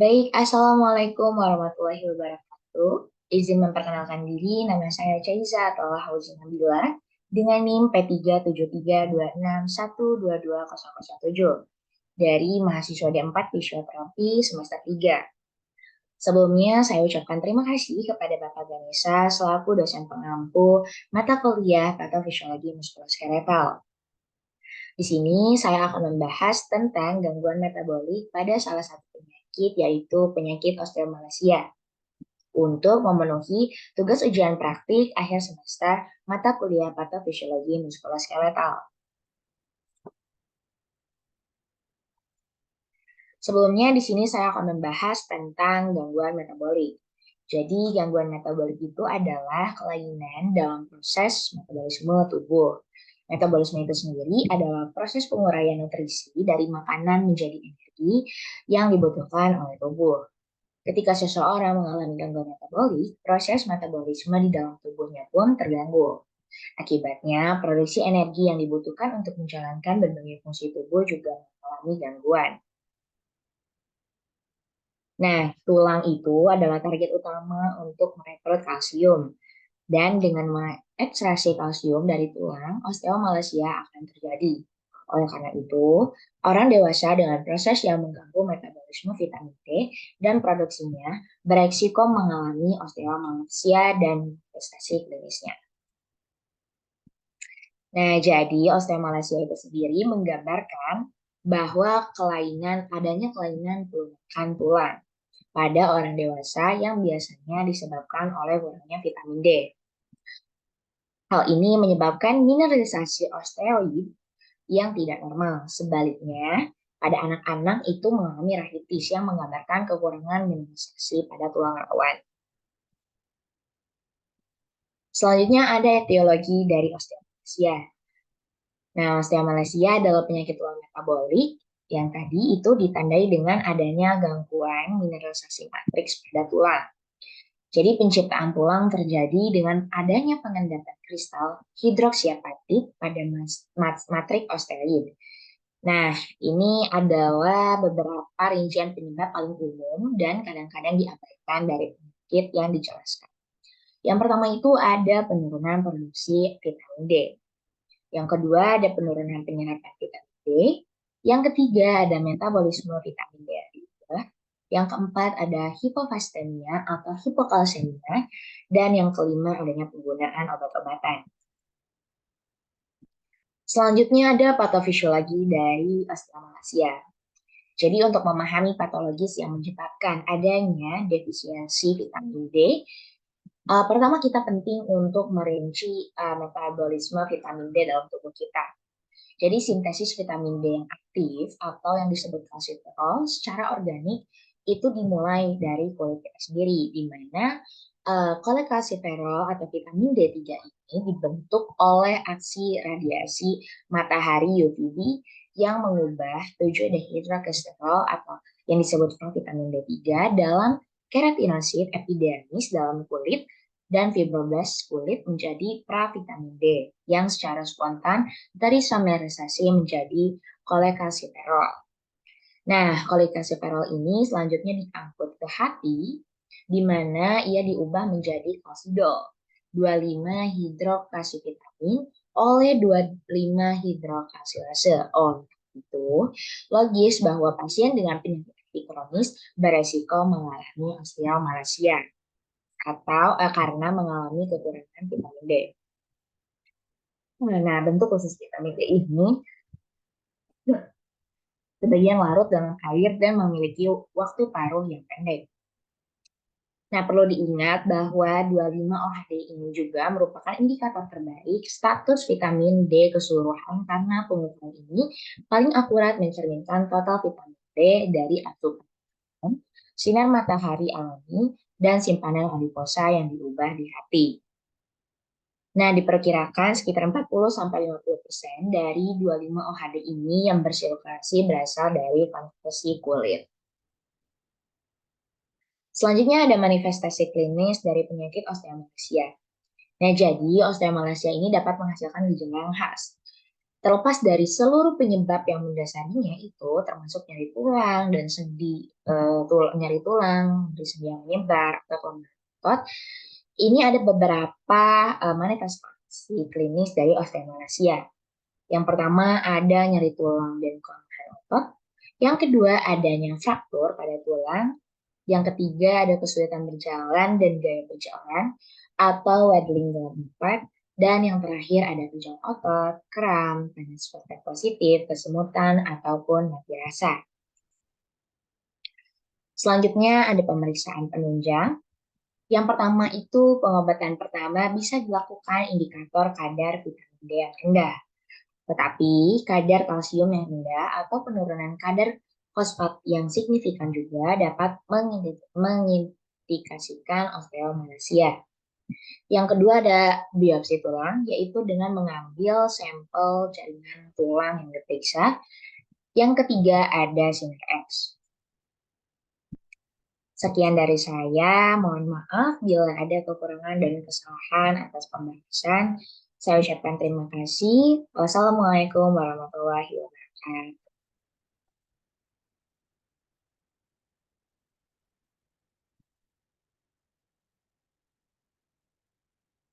Baik, Assalamualaikum warahmatullahi wabarakatuh. Izin memperkenalkan diri, nama saya Caiza atau Hauzi Nabila dengan NIM P37326122007 dari mahasiswa D4 Fisioterapi semester 3. Sebelumnya, saya ucapkan terima kasih kepada Bapak Ganesha selaku dosen pengampu mata kuliah Patofisiologi Muskuloskeletal. Di sini saya akan membahas tentang gangguan metabolik pada salah satu penyakit yaitu penyakit osteomalacia untuk memenuhi tugas ujian praktik akhir semester mata kuliah patofisiologi muskuloskeletal. Sebelumnya di sini saya akan membahas tentang gangguan metabolik. Jadi gangguan metabolik itu adalah kelainan dalam proses metabolisme tubuh. Metabolisme itu sendiri adalah proses penguraian nutrisi dari makanan menjadi energi yang dibutuhkan oleh tubuh. Ketika seseorang mengalami gangguan metabolik, proses metabolisme di dalam tubuhnya pun terganggu. Akibatnya, produksi energi yang dibutuhkan untuk menjalankan berbagai fungsi tubuh juga mengalami gangguan. Nah, tulang itu adalah target utama untuk merekrut kalsium. Dan dengan mengekstraksi kalsium dari tulang, osteomalacia akan terjadi. Oleh karena itu, orang dewasa dengan proses yang mengganggu metabolisme vitamin D dan produksinya beresiko mengalami osteomalacia dan manifestasi klinisnya. Nah, jadi osteomalacia itu sendiri menggambarkan bahwa adanya kelainan pelemakan tulang pada orang dewasa yang biasanya disebabkan oleh kurangnya vitamin D. Hal ini menyebabkan mineralisasi osteoid yang tidak normal. Sebaliknya, pada anak-anak itu mengalami rahitis yang menggambarkan kekurangan mineralisasi pada tulang rawan. Selanjutnya ada etiologi dari osteomalacia. Nah, osteomalacia adalah penyakit tulang metabolik yang tadi itu ditandai dengan adanya gangguan mineralisasi matriks pada tulang. Jadi penciptaan tulang terjadi dengan adanya pengendatan kristal hidroksiapatit pada matrik osteoid. Nah, ini adalah beberapa rincian penyebab paling umum dan kadang-kadang diabaikan dari penyakit yang dijelaskan. Yang pertama itu ada penurunan produksi vitamin D. Yang kedua ada penurunan penyerapan vitamin D. Yang ketiga ada metabolisme vitamin D. Yang keempat ada hipofosfatemia atau hipokalsemia. Dan yang kelima adanya penggunaan obat-obatan. Selanjutnya ada patofisiologi dari osteomalacia. Jadi untuk memahami patologis yang menyebabkan adanya defisiensi vitamin D, pertama kita penting untuk merinci metabolisme vitamin D dalam tubuh kita. Jadi sintesis vitamin D yang aktif atau yang disebut kalsiferol secara organik itu dimulai dari kulit kita sendiri, di mana kolekalsiferol atau vitamin D3 ini dibentuk oleh aksi radiasi matahari UVB yang mengubah 7-dehidrokolesterol atau yang disebut vitamin D3 dalam keratinosit epidermis dalam kulit dan fibroblast kulit menjadi pravitamin D yang secara spontan terisomerisasi menjadi kolekalsiferol. Nah, kolekalsiferol ini selanjutnya diangkut ke hati di mana ia diubah menjadi kalsidol 25 hidroksivitamin oleh 25 hidroksilase. Oh, itu logis bahwa pasien dengan penyakit kronis beresiko mengalami osteomalacia atau karena mengalami kekurangan vitamin D. Nah, bentuk khusus vitamin D ini sebagian larut dalam air dan memiliki waktu paruh yang pendek. Nah, perlu diingat bahwa 25-OHD ini juga merupakan indikator terbaik status vitamin D keseluruhan karena pengukuran ini paling akurat mencerminkan total vitamin D dari asupan sinar matahari alami dan simpanan adiposa yang diubah di hati. Nah, diperkirakan sekitar 40-50% dari 25-OHD ini yang bersirkulasi berasal dari konstruksi kulit. Selanjutnya ada manifestasi klinis dari penyakit osteomalacia. Nah, jadi osteomalacia ini dapat menghasilkan gejala yang khas. Terlepas dari seluruh penyebab yang mendasarinya itu termasuk nyeri tulang dan sendi nyeri tulang, nyeri sendi yang menyebar atau kelemahan otot, ini ada beberapa manifestasi klinis dari osteomalacia. Yang pertama ada nyeri tulang dan kelemahan otot. Yang kedua adanya fraktur pada tulang. Yang ketiga ada kesulitan berjalan dan gaya berjalan atau waddling dalam empat. Dan yang terakhir ada pejang otot, kram, panas positif, kesemutan, ataupun mati rasa. Selanjutnya ada pemeriksaan penunjang. Yang pertama itu pengobatan pertama bisa dilakukan indikator kadar vitamin D yang rendah. Tetapi kadar kalsium yang rendah atau penurunan kadar fosfat yang signifikan juga dapat mengindikasikan osteomalacia. Yang kedua ada biopsi tulang, yaitu dengan mengambil sampel jaringan tulang yang diperiksa. Yang ketiga ada sinar X. Sekian dari saya, mohon maaf bila ada kekurangan dan kesalahan atas pembahasan. Saya ucapkan terima kasih. Wassalamualaikum warahmatullahi wabarakatuh.